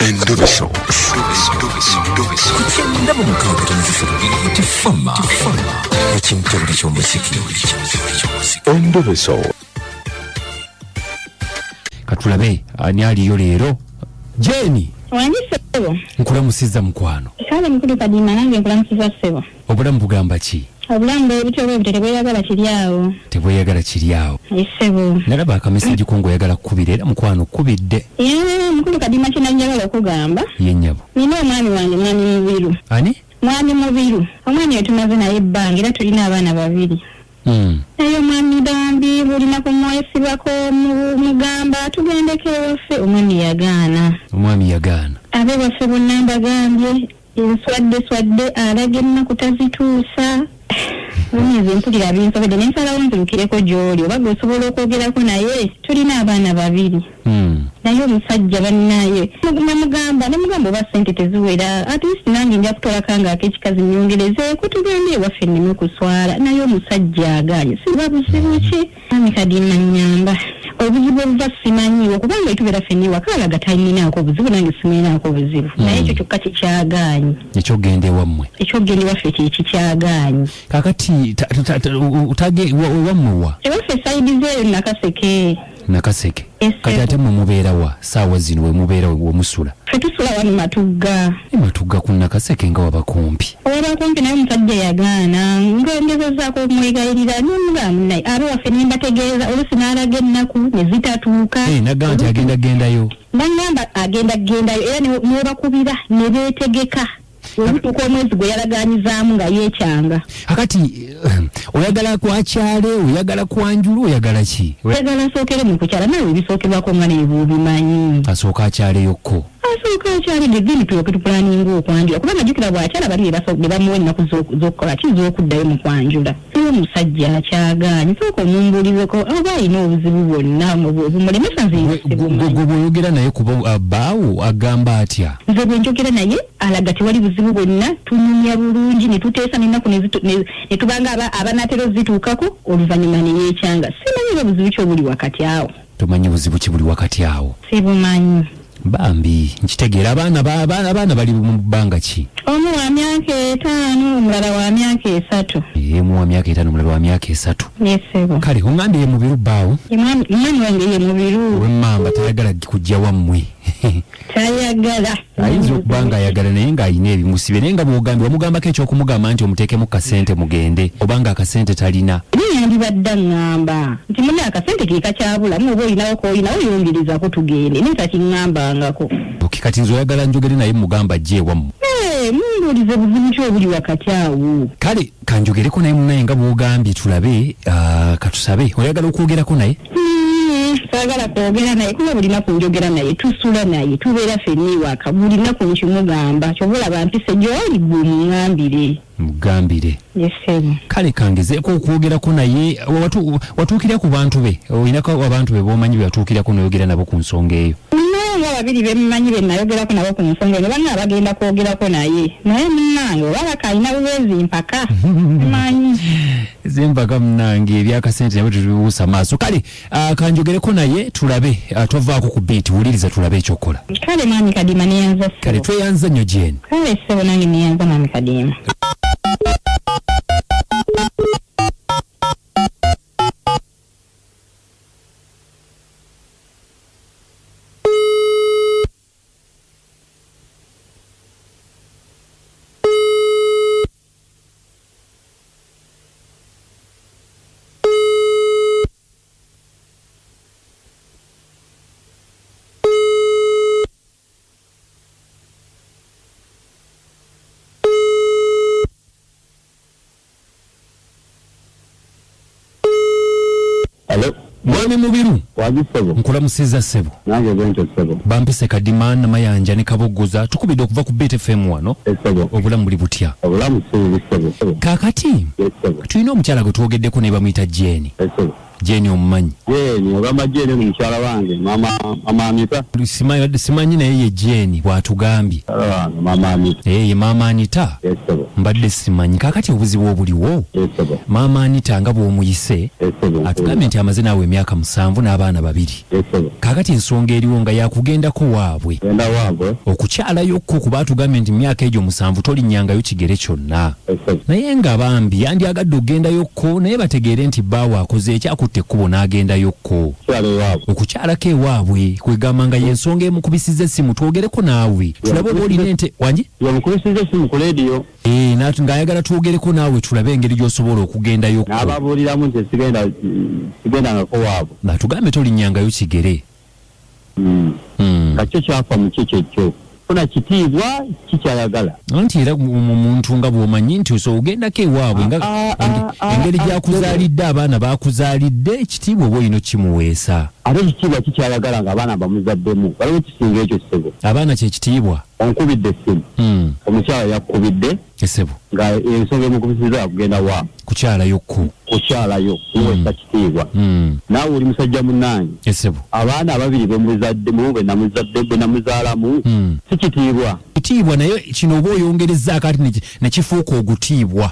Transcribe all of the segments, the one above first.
Endobeso. Kutenda mu mukaaga tonzisiro tifama. Ekintu buli ky'omuziki. Endobeso. Katulabe ani aliyo leero. Jeni. Wanyisebo. Nkulamusiza mukwano. Kale mukulu kadima nange nkulamusiza sebo. Obulamu bugamba ki? Obulamu ebitolo tebweyagala kiri awo. Tebweyagala kiri awo. Isebo. Nalaba akameseji ko ngoyagala kubira era mukwano kubidde. Mukulu kadima kinanjagala okugamba. Yennyabo. Nina omwami wange mwami Mubiru. Ani? Mwami Mubiru. Omwami yetumaze naye ebbanga era tulina abaana babiri. Eyo mwami Bambi bulina kumwesibako mugamba tugendeko ewaffe omwami yagaana. Omwami yagaana. Abe baffe bonna mbagambye enswadde alaga ennaku tazituusa. Nze mpulira binsobedde nensalawo nzirukireko gy'oli oba gweosobola okwogerako naye tulina abaana babiri. Naye omusajja bannaye namugamba oba ssente teziwera at least nange nja kutolako ngaak'ekikazi nyongerezeeko tugende ewaffe nneme kuswala naye omusajja agaanye siba buzibu ki ami kadima nnyamba obuzibu obuva simanyiwo kubanga etubeera ffenna ewaka alaga talinaako obuzibu nange simulinaako obuzibu naye ekyo kyokka kikyagaanye ekyogenda ewammwe ekyogenda ewaffe kikyagaanye kakati utage wammuwa ewaffe sayidi zeeyo Nakaseke. Kati ate mubeera wa saawa zino we mubeera we musula. Fetusula wano Matugga. Matugga ku Nakaseke nga wabakumpi. Wabakumpi naye omusajja yagaana ng'engezezaako okumwegayirira n'omugamba naye abo waffe nimbategeeza oluusi n'alaga ennaku ne zitatuuka. Naga nti agendayo. Nangamba agendayo era ne bakubira ne beetegeka. Olutuuka omwezi gwe yalaganyizaamu nga yeekyanga. Akati oyagala kwakyale oyagala kwanjulu oyagala ki? Oyagala asookere mu kukyala nawe ebisookerwako nga nebuubimanyi. Asooka akyaleyokko. Asooka akyalidde eddini tulyoke tupulaninga okwanjula kubanga jjukira bw'akyala bali ne bamuwa ennaku z'okukola ki z'okuddayo mu kwanjula. Era omusajja akyagaanye sooka omumbuulizeko oba alina obuzibu bwonna bumulemesa gwe bw'oyogera naye kuba abbaawo agamba atya? Nze bwe njogera naye alaga tewali buzibu bwonna tunyumya bulungi ne tuteesa n'ennaku ne tubanga abanaatera zituukako oluvannyuma ne yeekyanga. Simanyi oba buzibu ki obuli wakati awo. Tomanyi buzibu ki buli wakati awo? Sibumanyi. Bambi nkitegeera abaana bali mu bbanga ki? Omu wa myaka 5 omulala wa myaka 3. Mu wa myaka 5 omulala wa myaka 3. Yesebo. Kale ongambye ye Mubiru bbaawo? Omwami wange ye Mubiru. Wemmamba tayagala kujja wammwe. Tayagala. Ayinza okuba nga ayagala naye ng'alina ebimusibe naye nga bw'ogambye wamugambako ekyokumugamba nti omuteekemu kasente mugende obanga akasente talina. Yandibadde ngamba nti muna akasente ke kakyabulamu oba olinawo koolinawo yongerezako tugende naye takiŋŋambangako. Kati nze oyagala njogere naye mugamba ajje ewammwe. Mumbuulize buzibu ki obuli wakati awo. Kale kanjogereko naye munaye nga bw'ogambye tulabe katusabe oyagala okwogerako naye? Saagala kwogera naye kuba buli naku njogera naye tusula naye tubeera ffenna ewaka buli naku nkimugamba kyoba olaba mpise gy'oli gwe muŋŋambire. Mugambire. Yesebo. Kale kangezeeko okwogerako naye watuukira ku bantu be olinako abantu be b'omanyi be watuukirako n'oyogera nabo ku nsonga eyo? Nga babiri bemumanyi be nayogerako nabo ku nsonga eyo banga bagenda kwogerako naye munnange oba bakaalina bubeezi mpaka manyi zempaka munnange ebyakasente nabo tetubibuusa maaso. Kale kanjogereko naye tulabe tovaako ku biiti wuliriza tulabe ekyokola. Kale mwami Kadima neyanza ssebo. Kale tweyanza nnyo Jane. Kale ssebo nange neyanza mwami Kadima. Mwami Mubiru. Wagisebo. Nkulamusiza ssebo. Nange bwentyo ssebo. Bampise Kadima Namayanja ne Kabogoza tukubidde okuva ku Beat FM wano. Ssebo. Obulamu buli butya? Obulamu ssebo ssebo. Kaakati. Ssebo. Tulina omukyala gwe twogeddeko ne bamuyita Jane. Ssebo. Jeni omumanyi. Jeni ogamba Jeni mukyala wange mama Anita. Simanyi naye ye Jeni bw'atugambye. Mama Anita. Ye mama Anita. Yes sir. Mbadde simanyi kakati obuzibu obuliwo. Yes sir. Mama Anita nga bw'omuyise. Yes sir. Atugambye nti amaze naawe emyaka 7 n'abaana 2. Yes sir. Kakati ensonga eriwo nga yakugendako waabwe. Genda waabwe. Okukyalayokko kuba atugambye nti myaka egyo 7 tolinnyangayo kigere kyonna. Yes sir. Naye nga bambi yandyagadde okgendayokko naye bategeere nti bbaawe akoze ekyakutte ekkubo n'agendayokko. Okukyalako ewaabwe kwegamba nga y'ensonga emukubisizza essimu twogereko naawe tulabe oba olina ente wangi yamukubisizza essimu ku leediyo ng'ayagala twogereko naawe tulabe engeri gy'osobola okugendayokko n'ababuuliramu nti sigendangako waabwe ng'atugambe tolinnyangayo kigere nga kyo kyafa mu kyo kyekyo funa kitiibwa kikyayagala anti era omuntu nga bw'omanyi nti ogendako ewaabwe engeri gy'akuzaalidde abaana baakuzaalidde ekitiibwa oba olina kimuweesa ate ekitiibwa kikyayagala ng'abaana bamuzaddemu waliwo kisinga ekyo ssebo abaana kyekitiibwa onkubidde essimu omukyala yakkubidde essebo nga ensonga emukubisizza kugenda wa kukyalayoku kuweesa kitiibwa naawe oli musajja munnange essebo abaana ababiri bemuzaddemu bwe namuzaalamu si kitiibwa naye kino oba oyongerezzaako ati ne kifuuka ogutiibwa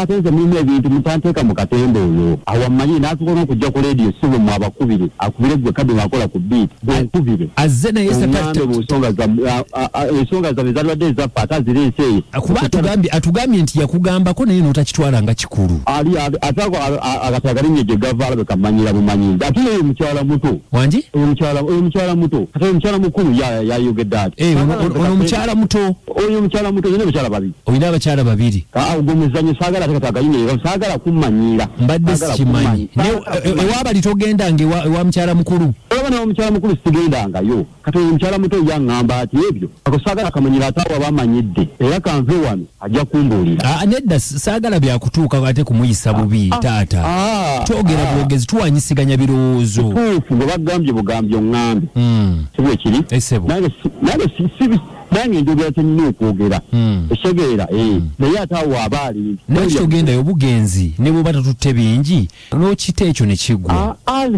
ate nze mulimu ebintu mutanteeka mu katembe oyo awammanyi n'atukona okujja ku leediyo si bwe mwabakubire akubire gwe kadde ng'akola ku biiti bwenkubire azze naye oŋŋambe mu ensonga zabe zalwadde ezaffe ate azireese eyo kuba atugambye nti yakugambako naye n'otakitwala nga kikulu ate akatagalinnya gye gavaala bwe kamanyira bumanyindi ate oyo mukyala muto wangi oyo mukyala muto ate oyo mukyala mukulu yayogedde ati ono mukyala muto oyo mukyala muto olina abakyala babiri olina abakyala babiri gwe muzannyo saagala ate katagalinnya saagala kummanyira mbadde sikimanyi ewaabali togendanga ewa mukyala mukulu olaba nawe mukyala mukulu sigendangayo kati oyo mukyala muto yaŋŋamba ati ebyo ako saagala kamanyira ate abo abamanyidde era kanve wano ajja kumbuulira nedda saagala byakutuuka ate kumuyisa bubi taata twogera bwogezi tuwanyisiganya birowoozo tuufu bwe bagambye bugambye oŋŋambe sibwe kiri nange njogera tenina okwogera esegeera naye ate awo abaali nakitogendayo obugenzi ne bwoba tatutte bingi n'okita ekyo ne kigwa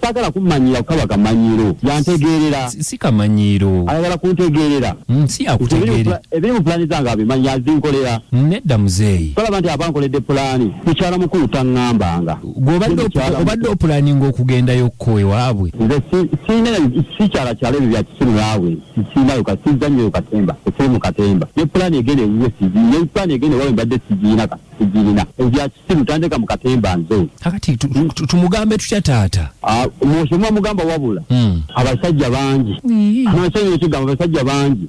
saagala kummanyira kukaba kamanyiro yantegeerera si kamanyiro ayagala kuntegeerera si yakutegeere ebiri mu pulaani zange abimanyi azinkolera nedda muzeeyi tolaba nti aba nkoledde pulaani mukyala mukulu taŋŋambanga obadde opulaninga okugendayokko ewaabwe nze sikyalakyala ebyo byakisiru naawe siinayo sizannyoyo katemba ekiri mu katemba ne pulaani egenda ewiwe sigiina ne pulaani egenda ewawe mbadde sigiina ebyakisiru tandeka mu katemba nze kakati tumugambe tutya taata mwosomwa mugamba wabula abasajja bangi nonsonyi ekigamba abasajja bangi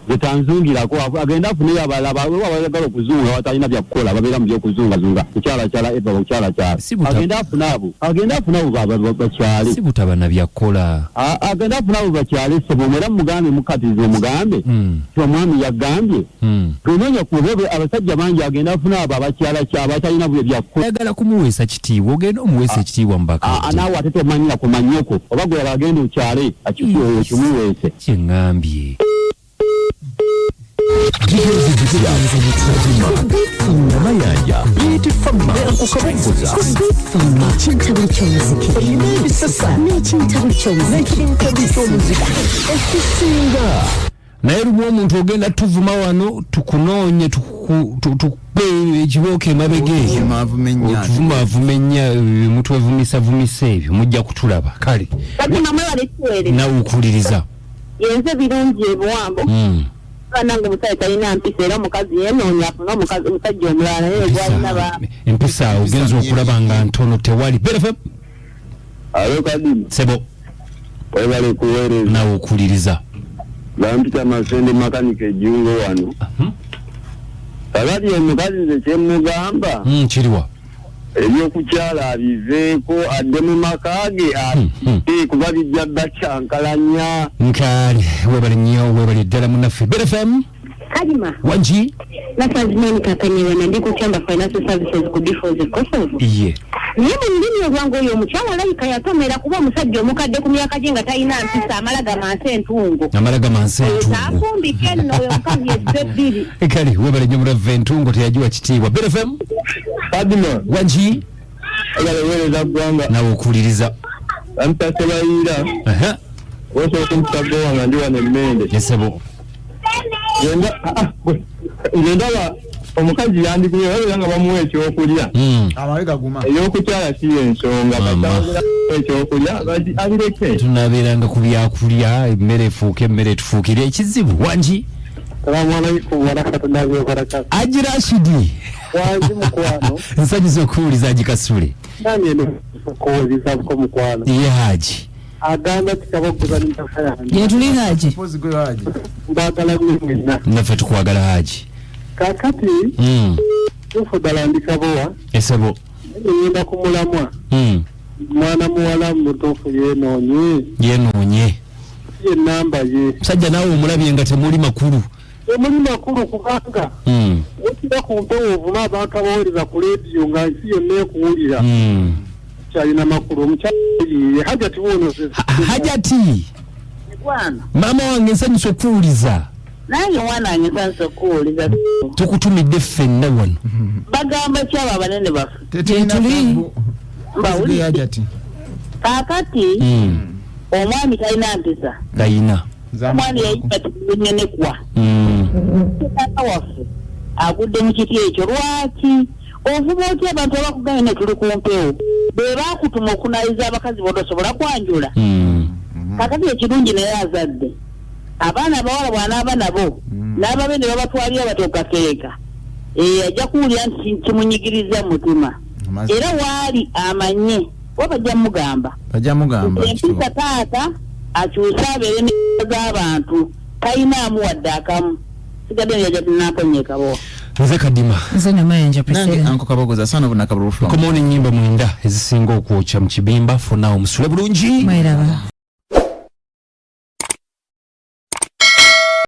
zetanzungirako agenda afuneyo abalala bayagala okuzunga watalina byakukola babeera mu byokuzungazunga kukyalakyala eva kukyalakyala agenda afuna abo bakyale si butabana byakukola agenda afuna abo bakyale sebo era mugambe mukatiza omugambe omwami yagambye tonoonya kuba abasajja bangi agenda afuna abo abatalina bwe byakukola ayagala kumuweesa kitiibwa ogenda omuweesa ekitiibwa mubaka naawe ate tomanyira kumanyoko oba gwe agenda okyale kimuweese kyeŋŋambye Namayanja Beauty Farmer okukabuguza n'ekintabu ky'omuziki eyina ebisasa n'ekintabu ky'omuziki ekisinga naye lumu omuntu ogenda tuvuma wano tukunoonye tukube ekibooka emabega eyo otuvumavumenya mutwevumisa ebyo mujja kutulaba kale nawe okuliriza yenze birungi ebiwambo nange musajja talina mpisa era omukazi yenoonya afuna omusajja omulala naye gwalina bambi empisa ogenza okulaba nga ntono tewali BFM alo kadimu sebo webale kuweereza nawe okuliriza bampita Masende makanike ejjungo wano kakati omukazi nze kyemugamba kiriwa ebyokukyala abiveeko adde mu maka ge kuba bijja bakyankalanya nkale webale nnyo webale ddala munaffe BFM Kalima wangi nasazimani kakanyewe na ndiko Chamber Financial Services ku Bifoze Kosovo iye niye mu ndimi olwango oyo omukyala layika yatomera kuba omusajja omukadde ku myaka gye nga talina mpisa amalaga manse entungo tafumbike nno oyo omukazi ebbiri kale webale nnyo mulava entungo teyagiwa kitiibwa BFM Fadima wangi Agala gwanga. Nawe okuliriza. Ampase bayira. Wose kumutago wanga ndi wane mmende. Yesebo. Ngenda omukazi yandikuye nga bamuwa ekyokulya. Amabega guma. Eyokukyala si ensonga batangira ekyokulya abireke. Tunabeeranga ku byakulya emmere efuuke emmere tufuukire ekizibu wangi. Salamu alaykum wa rahmatullahi wa barakatuh. Aji Rashidi. Wangi mukwano. Nsanyusa okuwuliza Haji Kasule. Nani eno okuwuliza ko mukwano. Ye Haji. Agamba tikabaguza n'entaka yange. Ye tuli Haji. Pozi gwe Haji. Mbagala mwina. Naffe tukwagala Haji. Kakati. Tufu dalandika bowa. Esebo. Ngenda kumulamwa. Mwana muwala mutofu yenoonye. Yenoonye. Ye namba ye. Musajja naawe omulabye nga temuli makulu. Temuli makulu kubanga. Okira ku mpewo ovuma abantu abawuliriza ku leediyo nga nsi yonna ekuwulira. Kyalina makulu omukyali Hajati wonoze. Hajati. Bwana. Mama wange nsanyusa okuwuliza. Nange mwana wange nsanyusa okuwuliza. Tukutumidde ffenna wano. Bagamba ki abo abanene baffe? Tetuli. Mbawulire Hajati. Kaakati omwami talina mpisa. Talina. Omwami yayita tukunyonekwa. Taata waffe agudde mu kiti ekyo lwaki? Ovuba otya abantu abakugambye ne tuli ku mpewo be baakutuma okunaaliza abakazi botosobola kwanjula. Kakati ekirungi naye azadde abaana abawala bw'anaaba nabo n'ababe ne babatwalira batokakeeka ajja kuwulira nti kimunyigiriza mu mutima era waali amanye wa bajja mugamba empisa taata akyuse abeere n'empisa z'abantu tayinaamu wadde akamu sigadde neyajja tinaponyekabo. Nze Kadima. Nze Namayanja Priscilla. Nange Anko Kabogoza sana buna kabulufu. Komoni nyimba mwenda ezisinga okwokya mu kibimba funa omusule bulungi. Mweraba.